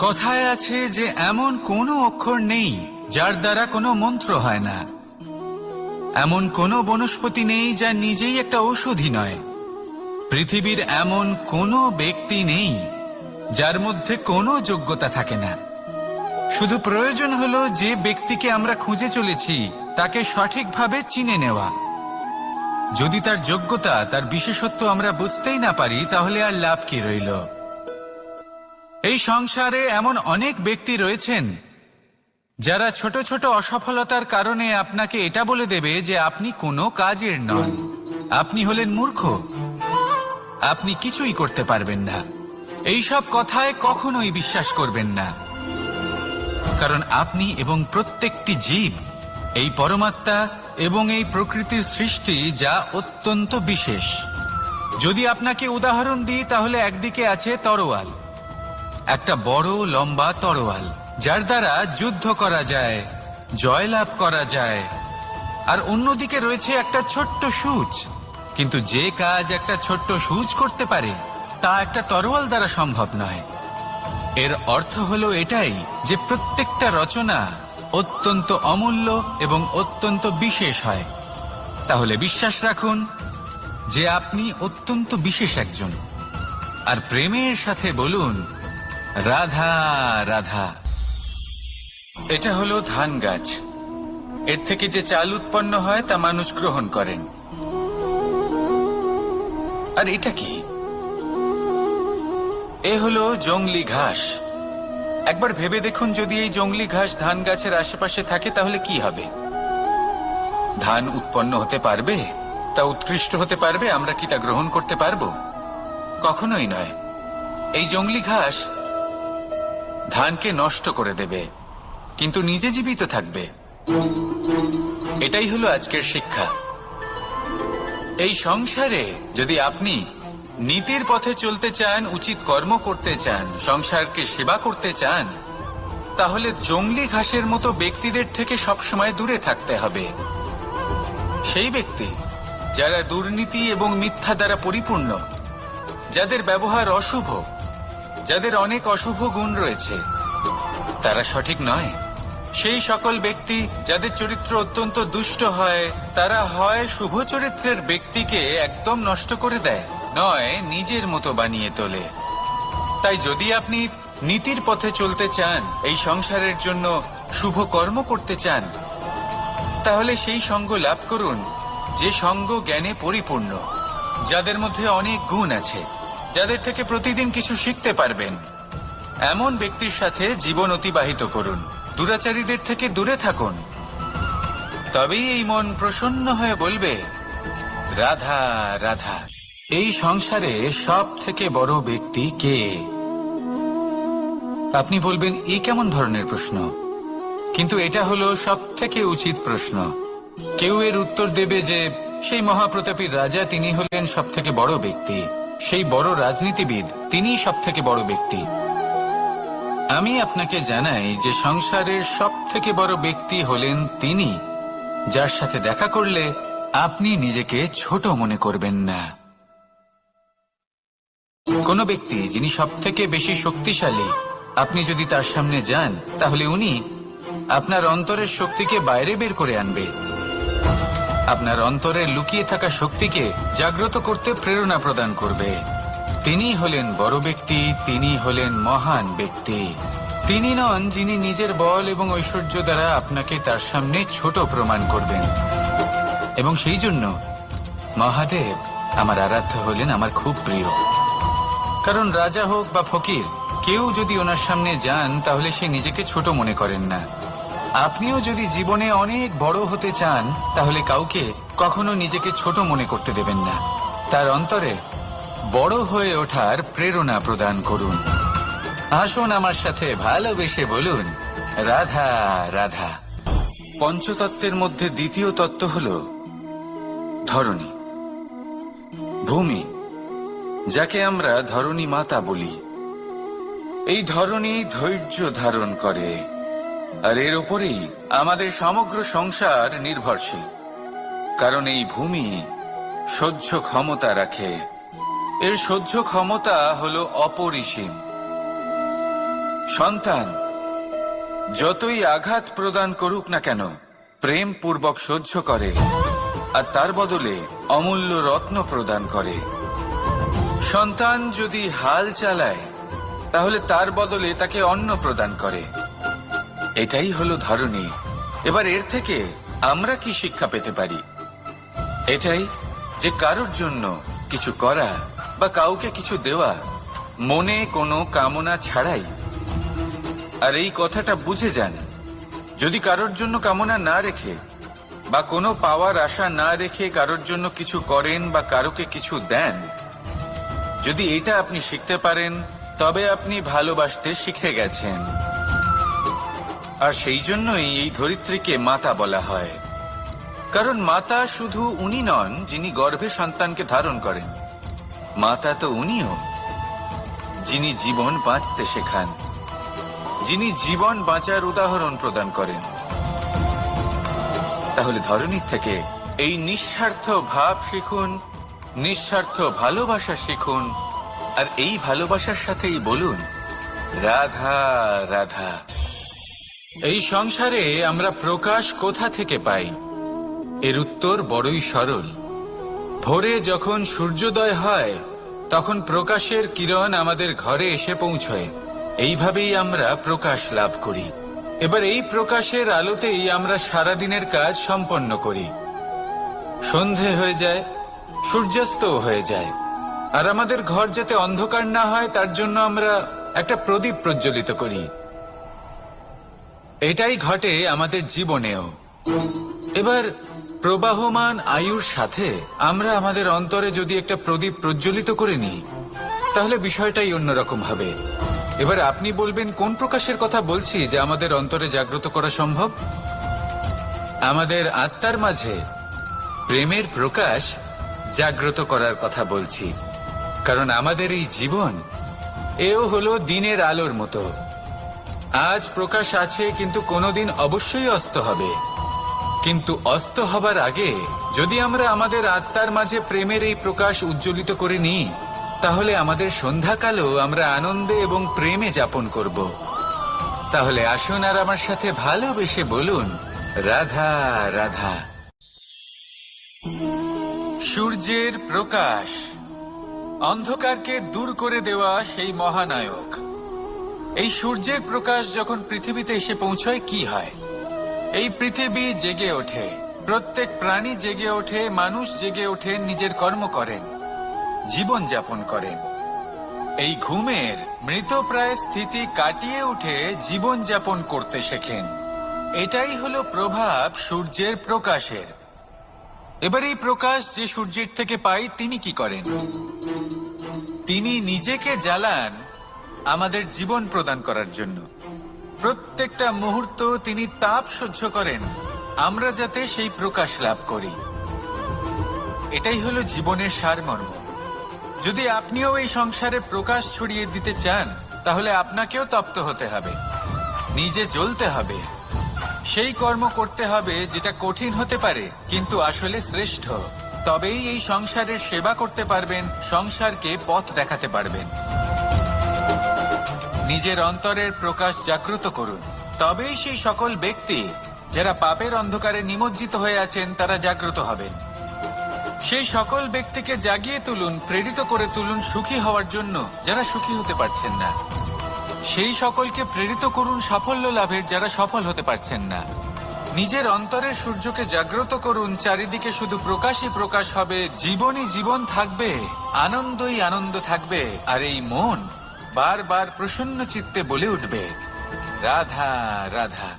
কথায় আছে যে এমন কোনো অক্ষর নেই যার দ্বারা কোনো মন্ত্র হয় না। এমন কোনো বনস্পতি নেই যা নিজেই একটা ঔষধি নয়। পৃথিবীর এমন কোনো ব্যক্তি নেই যার মধ্যে কোনো যোগ্যতা থাকে না। শুধু প্রয়োজন হলো যে ব্যক্তিকে আমরা খুঁজে চলেছি তাকে সঠিকভাবে চিনে নেওয়া। যদি তার যোগ্যতা, তার বিশেষত্ব আমরা বুঝতেই না পারি, তাহলে আর লাভ কি রইল? এই সংসারে এমন অনেক ব্যক্তি রয়েছেন যারা ছোট ছোট অসফলতার কারণে আপনাকে এটা বলে দেবে যে আপনি কোনো কাজের নন, আপনি হলেন মূর্খ, আপনি কিছুই করতে পারবেন না। এইসব কথায় কখনোই বিশ্বাস করবেন না, কারণ আপনি এবং প্রত্যেকটি জীব এই পরমাত্মা এবং এই প্রকৃতির সৃষ্টি, যা অত্যন্ত বিশেষ। যদি আপনাকে উদাহরণ দিই তাহলে একদিকে আছে তরোয়াল, একটা বড় লম্বা তরোয়াল যার দ্বারা যুদ্ধ করা যায়, জয়লাভ করা যায়। আর অন্যদিকে রয়েছে একটা ছোট্ট সূচ, কিন্তু যে কাজ একটা ছোট্ট সূচ করতে পারে তা একটা তরোয়াল দ্বারা সম্ভব নয়। এর অর্থ হলো এটাই যে প্রত্যেকটা রচনা অত্যন্ত অমূল্য এবং অত্যন্ত বিশেষ হয়। তাহলে বিশ্বাস রাখুন যে আপনি অত্যন্ত বিশেষ একজন, আর প্রেমের সাথে বলুন রাধা রাধা। এটা হলো ধান গাছ। এর থেকে যে চাল উৎপন্ন হয় তা মানুষ গ্রহণ করেন। আর এটা কি? এ হলো জংলি ঘাস। একবার ভেবে দেখুন, যদি এই জংলি ঘাস ধান গাছের আশেপাশে থাকে তাহলে কি হবে? ধান উৎপন্ন হতে পারবে? তা উৎকৃষ্ট হতে পারবে? আমরা কি তা গ্রহণ করতে পারবো? কখনোই নয়। এই জংলি ঘাস ধানকে নষ্ট করে দেবে, কিন্তু নিজে জীবিত থাকবে। এটাই হলো আজকের শিক্ষা। এই সংসারে যদি আপনি নীতির পথে চলতে চান, উচিত কর্ম করতে চান, সংসারকে সেবা করতে চান, তাহলে জংলি ঘাসের মতো ব্যক্তিদের থেকে সবসময় দূরে থাকতে হবে। সেই ব্যক্তি যারা দুর্নীতি এবং মিথ্যা দ্বারা পরিপূর্ণ, যাদের ব্যবহার অশুভ, যাদের অনেক অশুভ গুণ রয়েছে, তারা সঠিক নয়। সেই সকল ব্যক্তি যাদের চরিত্র অত্যন্ত দুষ্ট হয়, তারা হয় শুভ চরিত্রের ব্যক্তিকে একদম নষ্ট করে দেয়, নয় নিজের মতো বানিয়ে তোলে। তাই যদি আপনি নীতির পথে চলতে চান, এই সংসারের জন্য শুভ কর্ম করতে চান, তাহলে সেই সঙ্গ লাভ করুন যে সঙ্গ জ্ঞানে পরিপূর্ণ, যাদের মধ্যে অনেক গুণ আছে, যাদের থেকে প্রতিদিন কিছু শিখতে পারবেন। এমন ব্যক্তির সাথে জীবন অতিবাহিত করুন। দুরাচারীদের থেকে দূরে থাকুন। তবেই এই মন প্রসন্ন হয়ে বলবে রাধা রাধা। এই সংসারে সব থেকে বড় ব্যক্তি কে? আপনি বলবেন এই কেমন ধরনের প্রশ্ন? কিন্তু এটা হলো সব থেকে উচিত প্রশ্ন। কেউ এর উত্তর দেবে যে সেই মহাপ্রতাপী রাজা, তিনি হলেন সব থেকে বড় ব্যক্তি, সেই বড় রাজনীতিবিদ, তিনিই সব থেকে বড় ব্যক্তি। আমি আপনাকে জানাই যে সংসারের সব থেকে বড় ব্যক্তি হলেন তিনি, যার সাথে দেখা করলে আপনি নিজেকে ছোট মনে করবেন না। কোন ব্যক্তি যিনি সব থেকে বেশি শক্তিশালী, আপনি যদি তার সামনে যান তাহলে উনি আপনার অন্তরের শক্তিকে বাইরে বের করে আনবে, আপনার অন্তরে লুকিয়ে থাকা শক্তিকে জাগ্রত করতে প্রেরণা প্রদান করবে। তিনি হলেন বড় ব্যক্তি, তিনি হলেন মহান ব্যক্তি। তিনি নন যিনি নিজের বল এবং ঐশ্বর্য দ্বারা আপনাকে তার সামনে ছোট প্রমাণ করবেন। এবং সেই জন্য মহাদেব আমার আরাধ্য হলেন আমার খুব প্রিয়। কারণ রাজা হোক বা ফকির, কেউ যদি ওনার সামনে যান তাহলে সে নিজেকে ছোট মনে করেন না। আপনিও যদি জীবনে অনেক বড় হতে চান তাহলে কাউকে কখনো নিজেকে ছোট মনে করতে দেবেন না। তার অন্তরে বড় হয়ে ওঠার প্রেরণা প্রদান করুন। আসুন আমার সাথে ভালোবেসে বলুন রাধা রাধা। পঞ্চতত্ত্বের মধ্যে দ্বিতীয় তত্ত্ব হল ধরণী, ভূমি, যাকে আমরা ধরণী মাতা বলি। এই ধরণী ধৈর্য ধারণ করে, আর এর উপরেই আমাদের সমগ্র সংসার নির্ভরশীল। কারণ এই ভূমি সহ্য ক্ষমতা রাখে। এর সহ্য ক্ষমতা হলো অপরিসীম। সন্তান যতই আঘাত প্রদান করুক না কেন প্রেম পূর্বক সহ্য করে আর তার বদলে অমূল্য রত্ন প্রদান করে। সন্তান যদি হাল চালায় তাহলে তার বদলে তাকে অন্ন প্রদান করে। এটাই হলো ধরনী। এবার এর থেকে আমরা কি শিক্ষা পেতে পারি? এটাই যে কারোর জন্য কিছু করা বা কাউকে কিছু দেওয়া মনে কোনো কামনা ছাড়াই। আর এই কথাটা বুঝে যান, যদি কারোর জন্য কামনা না রেখে বা কোনো পাওয়ার আশা না রেখে কারোর জন্য কিছু করেন বা কারোকে কিছু দেন, যদি এটা আপনি শিখতে পারেন তবে আপনি ভালোবাসতে শিখে গেছেন। আর সেই জন্যই এই ধরিত্রীকে মাতা বলা হয়। কারণ মাতা শুধু উনি নন যিনি গর্ভে সন্তানকে ধারণ করেন, মাতা তো উনিও যিনি জীবন বাঁচতে শেখান, যিনি জীবন বাঁচার উদাহরণ প্রদান করেন। তাহলে ধরনীর থেকে এই নিঃস্বার্থ ভাব শিখুন, নিঃস্বার্থ ভালোবাসা শিখুন, আর এই ভালোবাসার সাথেই বলুন রাধা রাধা। এই সংসারে আমরা প্রকাশ কোথা থেকে পাই? এর উত্তর বড়ই সরল। ভোরে যখন সূর্যোদয় হয় তখন প্রকাশের কিরণ আমাদের ঘরে এসে পৌঁছয়। এইভাবেই আমরা প্রকাশ লাভ করি। এবার এই প্রকাশের আলোতেই আমরা সারাদিনের কাজ সম্পন্ন করি। সন্ধে হয়ে যায়, সূর্যাস্তও হয়ে যায়, আর আমাদের ঘর যাতে অন্ধকার না হয় তার জন্য আমরা একটা প্রদীপ প্রজ্বলিত করি। এটাই ঘটে আমাদের জীবনেও। এবার প্রবাহমান আয়ুর সাথে আমরা আমাদের অন্তরে যদি একটা প্রদীপ প্রজ্বলিত করে নিই তাহলে বিষয়টাই অন্যরকম হবে। এবার আপনি বলবেন কোন প্রকাশের কথা বলছি যে আমাদের অন্তরে জাগ্রত করা সম্ভব? আমাদের আত্মার মাঝে প্রেমের প্রকাশ জাগ্রত করার কথা বলছি। কারণ আমাদের এই জীবন এও হলো দিনের আলোর মতো। আজ প্রকাশ আছে কিন্তু কোনোদিন অবশ্যই অস্ত হবে। কিন্তু অস্ত হবার আগে যদি আমরা আমাদের আত্মার মাঝে প্রেমের এই প্রকাশ উজ্জ্বলিত করে নিই তাহলে আমাদের সন্ধ্যাকালও আমরা আনন্দে এবং প্রেমে যাপন করব। তাহলে আসুন আর আমার সাথে ভালোবেসে বলুন রাধা রাধা। সূর্যের প্রকাশ অন্ধকারকে দূর করে দেওয়া সেই মহানায়ক। এই সূর্যের প্রকাশ যখন পৃথিবীতে এসে পৌঁছয় কি হয়? এই পৃথিবী জেগে ওঠে, প্রত্যেক প্রাণী জেগে ওঠে, মানুষ জেগে ওঠে, নিজের কর্ম করেন, জীবন যাপন করেন। এই ঘুমের মৃতপ্রায় স্থিতি কাটিয়ে উঠে জীবন যাপন করতে শেখেন। এটাই হলো প্রভাব সূর্যের প্রকাশের। এবার এই প্রকাশ যে সূর্যের থেকে পাই তিনি কি করেন? তিনি নিজেকে জ্বালান আমাদের জীবন প্রদান করার জন্য। প্রত্যেকটা মুহূর্ত তিনি তাপ সহ্য করেন আমরা যাতে সেই প্রকাশ লাভ করি। এটাই হলো জীবনের সারমর্ম। যদি আপনিও এই সংসারে প্রকাশ ছড়িয়ে দিতে চান তাহলে আপনাকেও তপ্ত হতে হবে, নিজে জ্বলতে হবে, সেই কর্ম করতে হবে যেটা কঠিন হতে পারে কিন্তু আসলে শ্রেষ্ঠ। তবেই এই সংসারের সেবা করতে পারবেন, সংসারকে পথ দেখাতে পারবেন। নিজের অন্তরের প্রকাশ জাগ্রত করুন, তবেই সেই সকল ব্যক্তি যারা পাপের অন্ধকারে নিমজ্জিত হয়ে আছেন তারা জাগ্রত হবেন। সেই সকল ব্যক্তিকে জাগিয়ে তুলুন, প্রেরিত করে তুলুন সুখী হওয়ার জন্য যারা সুখী হতে পারছেন না। সেই সকলকে প্রেরিত করুন সাফল্য লাভের যারা সফল হতে পারছেন না। নিজের অন্তরের সূর্যকে জাগ্রত করুন, চারিদিকে শুধু প্রকাশই প্রকাশ হবে, জীবনই জীবন থাকবে, আনন্দই আনন্দ থাকবে, আর এই মন বারবার প্রসন্ন চিত্তে বলে উঠবে রাধা রাধা।